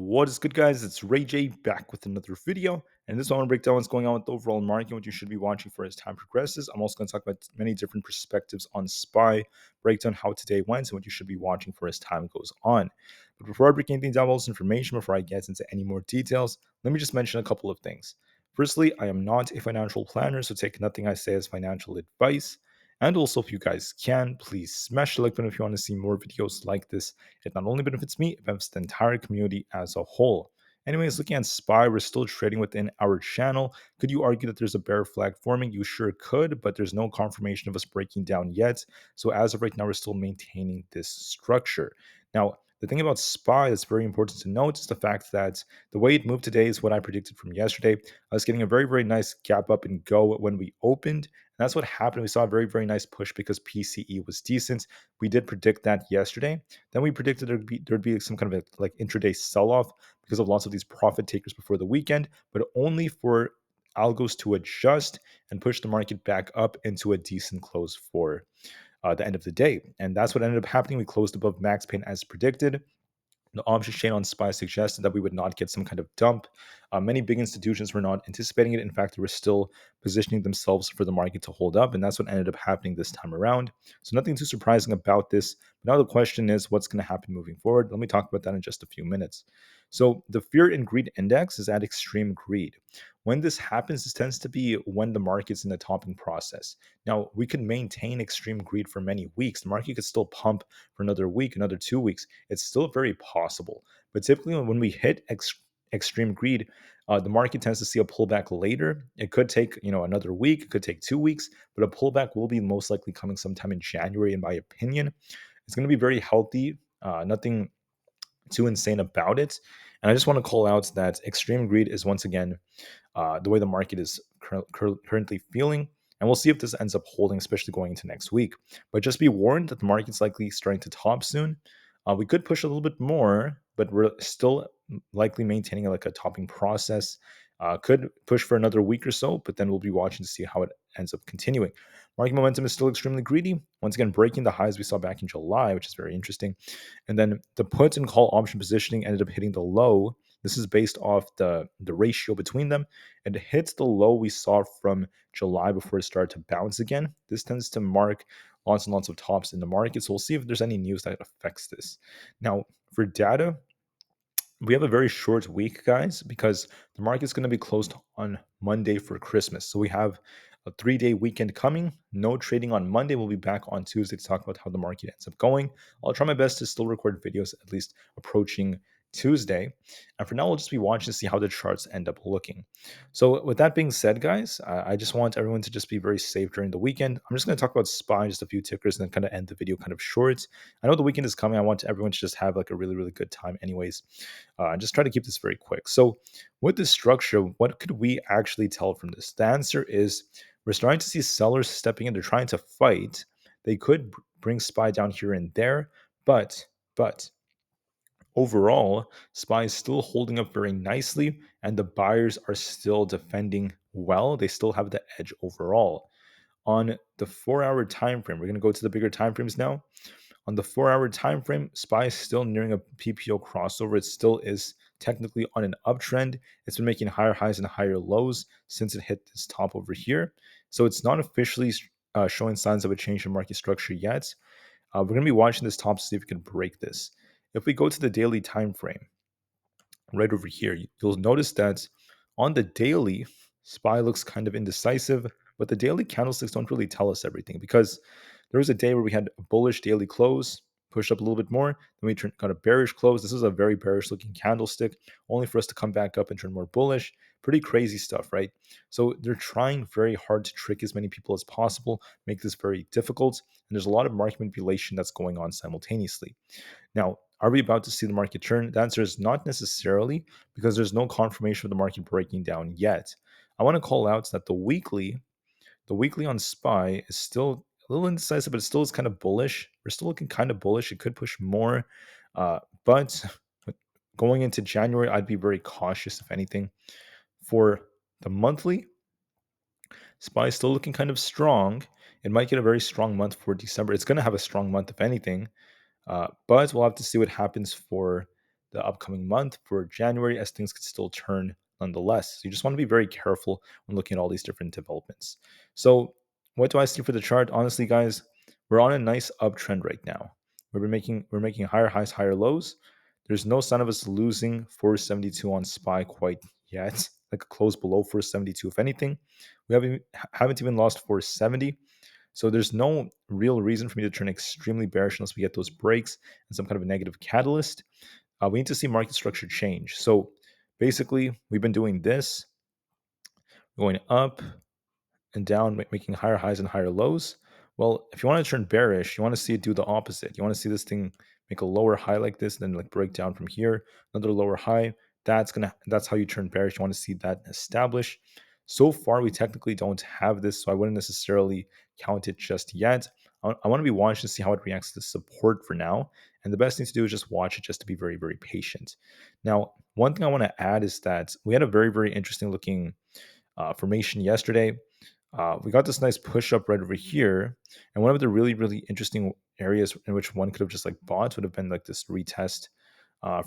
What is good, guys? It's Rey-Jay back with another video. And this one, I want to break down what's going on with the overall market, what you should be watching for as time progresses. I'm also going to talk about many different perspectives on SPY, break down how today went, and what you should be watching for as time goes on. But before I break anything down, all this information, before I get into any more details, let me just mention a couple of things. Firstly, I am not a financial planner, so take nothing I say as financial advice. And also, if you guys can, please smash the like button if you want to see more videos like this. It not only benefits me, it benefits the entire community as a whole. Anyways, looking at SPY, we're still trading within our channel. Could you argue that there's a bear flag forming? You sure could, but there's no confirmation of us breaking down yet. So as of right now, we're still maintaining this structure. Now, the thing about SPY that's very important to note is the fact that the way it moved today is what I predicted from yesterday. I was getting a very, very nice gap up and go when we opened. And that's what happened. We saw a very, very nice push because PCE was decent. We did predict that yesterday. Then we predicted there'd be some kind of a like intraday sell-off because of lots of these profit takers before the weekend, but only for algos to adjust and push the market back up into a decent close for the end of the day. And that's what ended up happening. We closed above max pain as predicted. The options chain on SPY suggested that we would not get some kind of dump. Many big institutions were not anticipating it. In fact, they were still positioning themselves for the market to hold up, and that's what ended up happening this time around. So nothing too surprising about this. But now the question is, what's going to happen moving forward? Let me talk about that in just a few minutes. So the fear and greed index is at extreme greed. When this happens, this tends to be when the market's in the topping process. Now, we can maintain extreme greed for many weeks. The market could still pump for another week, another 2 weeks. It's still very possible. But typically, when we hit extreme greed, the market tends to see a pullback later. It could take another week, it could take 2 weeks, but a pullback will be most likely coming sometime in January, in my opinion. It's going to be very healthy. Nothing too insane about it. And I just want to call out that extreme greed is once again the way the market is currently feeling. And we'll see if this ends up holding, especially going into next week. But just be warned that the market's likely starting to top soon. We could push a little bit more, but we're still likely maintaining like a topping process. Could push for another week or so, but then we'll be watching to see how it ends up continuing. Market momentum is still extremely greedy. Once again, breaking the highs we saw back in July, which is very interesting. And then the put and call option positioning ended up hitting the low. This is based off the ratio between them. And it hits the low we saw from July before it started to bounce again. This tends to mark lots and lots of tops in the market. So we'll see if there's any news that affects this. Now, for data, we have a very short week, guys, because the market's going to be closed on Monday for Christmas. So we have a 3-day weekend coming. No trading on Monday. We'll be back on Tuesday to talk about how the market ends up going. I'll try my best to still record videos at least approaching Tuesday. And for now, we'll just be watching to see how the charts end up looking. So with that being said, guys, I just want everyone to just be very safe during the weekend. I'm just going to talk about SPY, just a few tickers, and then kind of end the video kind of short. I know the weekend is coming. I want everyone to just have like a really, really good time anyways. Just try to keep this very quick. So with this structure, what could we actually tell from this? The answer is we're starting to see sellers stepping in. They're trying to fight. They could bring SPY down here and there, but overall, SPY is still holding up very nicely, and the buyers are still defending well. They still have the edge overall. On the 4-hour time frame, we're going to go to the bigger time frames now. On the 4-hour time frame, SPY is still nearing a PPO crossover. It still is technically on an uptrend. It's been making higher highs and higher lows since it hit this top over here. So it's not officially showing signs of a change in market structure yet. We're going to be watching this top to see if we can break this. If we go to the daily time frame, right over here, you'll notice that on the daily, SPY looks kind of indecisive, but the daily candlesticks don't really tell us everything because there was a day where we had a bullish daily close, pushed up a little bit more, then we got a bearish close. This is a very bearish looking candlestick, only for us to come back up and turn more bullish. Pretty crazy stuff, right? So they're trying very hard to trick as many people as possible, make this very difficult, and there's a lot of market manipulation that's going on simultaneously. Now, are we about to see the market turn? The answer is not necessarily, because there's no confirmation of the market breaking down yet. I want to call out that the weekly on SPY is still a little indecisive, but it still is kind of bullish. We're still looking kind of bullish. It could push more, but going into January, I'd be very cautious, if anything. For the monthly, SPY is still looking kind of strong. It might get a very strong month for December. It's going to have a strong month, if anything. But we'll have to see what happens for the upcoming month for January, as things could still turn nonetheless. So you just want to be very careful when looking at all these different developments. So what do I see for the chart? Honestly, guys, we're on a nice uptrend right now. We're making higher highs, higher lows. There's no sign of us losing 472 on SPY quite yet. Like a close below 472. If anything, we haven't even lost 470. So there's no real reason for me to turn extremely bearish unless we get those breaks and some kind of a negative catalyst. We need to see market structure change. So basically, we've been doing this, going up and down, making higher highs and higher lows. Well, if you want to turn bearish, you want to see it do the opposite. You want to see this thing make a lower high like this, then like break down from here, another lower high. That's how you turn bearish. You want to see that establish. So far, we technically don't have this, so I wouldn't necessarily count it just yet. I want to be watching to see how it reacts to support for now. And the best thing to do is just watch it, just to be very, very patient. Now, one thing I want to add is that we had a very, very interesting looking formation yesterday. We got this nice push up right over here. And one of the really, really interesting areas in which one could have just like bought would have been like this retest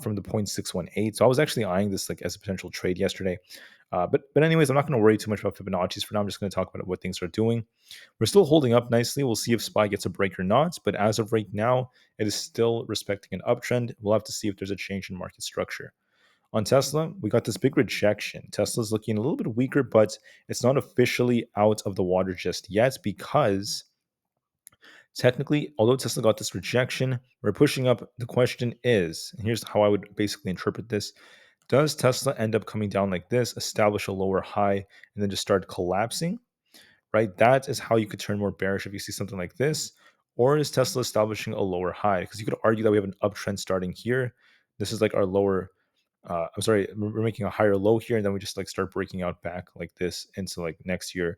from the 0.618. So I was actually eyeing this like as a potential trade yesterday. But anyways, I'm not going to worry too much about Fibonacci's for now. I'm just going to talk about what things are doing. We're still holding up nicely. We'll see if SPY gets a break or not. But as of right now, it is still respecting an uptrend. We'll have to see if there's a change in market structure. On Tesla, we got this big rejection. Tesla's looking a little bit weaker, but it's not officially out of the water just yet because technically, although Tesla got this rejection, we're pushing up. The question is, and here's how I would basically interpret this: does Tesla end up coming down like this, establish a lower high, and then just start collapsing? Right? That is how you could turn more bearish if you see something like this. Or is Tesla establishing a lower high? Because you could argue that we have an uptrend starting here. This is like our lower I'm sorry, we're making a higher low here, and then we just like start breaking out back like this into like next year.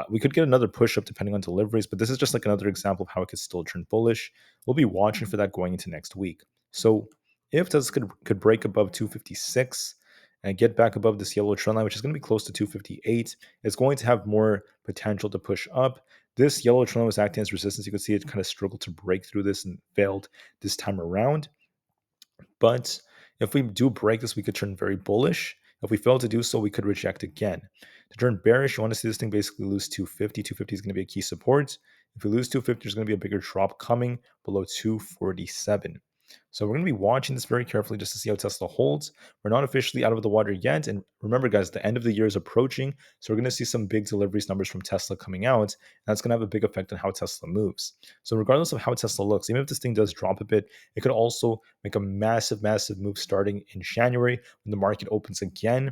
We could get another push up depending on deliveries, but this is just like another example of how it could still turn bullish. We'll be watching for that going into next week. So if Tesla could break above 256 and get back above this yellow trend line, which is going to be close to 258, it's going to have more potential to push up. This yellow trend line was acting as resistance. You could see it kind of struggled to break through this and failed this time around. But if we do break this, we could turn very bullish. If we fail to do so, we could reject again. To turn bearish, you want to see this thing basically lose 250. 250 is going to be a key support. If we lose 250, there's going to be a bigger drop coming below 247. So we're going to be watching this very carefully just to see how Tesla holds. We're not officially out of the water yet. And remember, guys, the end of the year is approaching. So we're going to see some big deliveries numbers from Tesla coming out. And that's going to have a big effect on how Tesla moves. So regardless of how Tesla looks, even if this thing does drop a bit, it could also make a massive, massive move starting in January when the market opens again.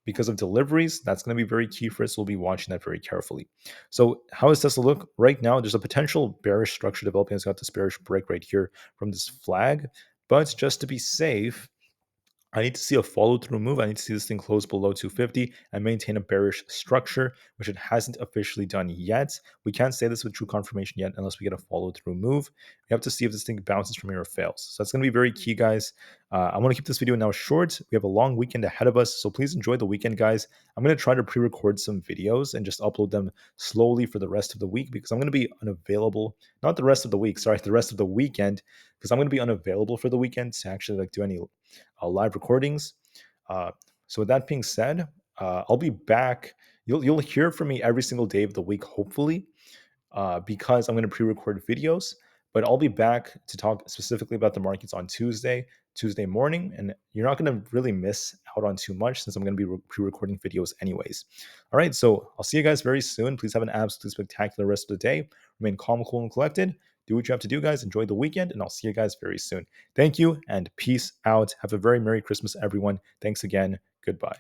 Because of deliveries, that's going to be very key for us. We'll be watching that very carefully. So, how does Tesla look right now? There's a potential bearish structure developing. It's got this bearish break right here from this flag. But just to be safe, I need to see a follow through move. I need to see this thing close below 250 and maintain a bearish structure, which it hasn't officially done yet. We can't say this with true confirmation yet unless we get a follow through move. We have to see if this thing bounces from here or fails. So that's going to be very key, guys. I want to keep this video now short. We have a long weekend ahead of us, so please enjoy the weekend, guys. I'm going to try to pre-record some videos and just upload them slowly for the rest of the week because I'm going to be unavailable. Not the rest of the week, sorry, the rest of the weekend, because I'm going to be unavailable for the weekend to actually like do any live recordings. So with that being said, I'll be back. You'll hear from me every single day of the week, hopefully, because I'm going to pre-record videos. But I'll be back to talk specifically about the markets on Tuesday morning, and you're not going to really miss out on too much since I'm going to be pre-recording videos anyways. All right, so I'll see you guys very soon. Please have an absolutely spectacular rest of the day. Remain calm, cool, and collected. Do what you have to do, guys. Enjoy the weekend, and I'll see you guys very soon. Thank you, and peace out. Have a very Merry Christmas, everyone. Thanks again. Goodbye.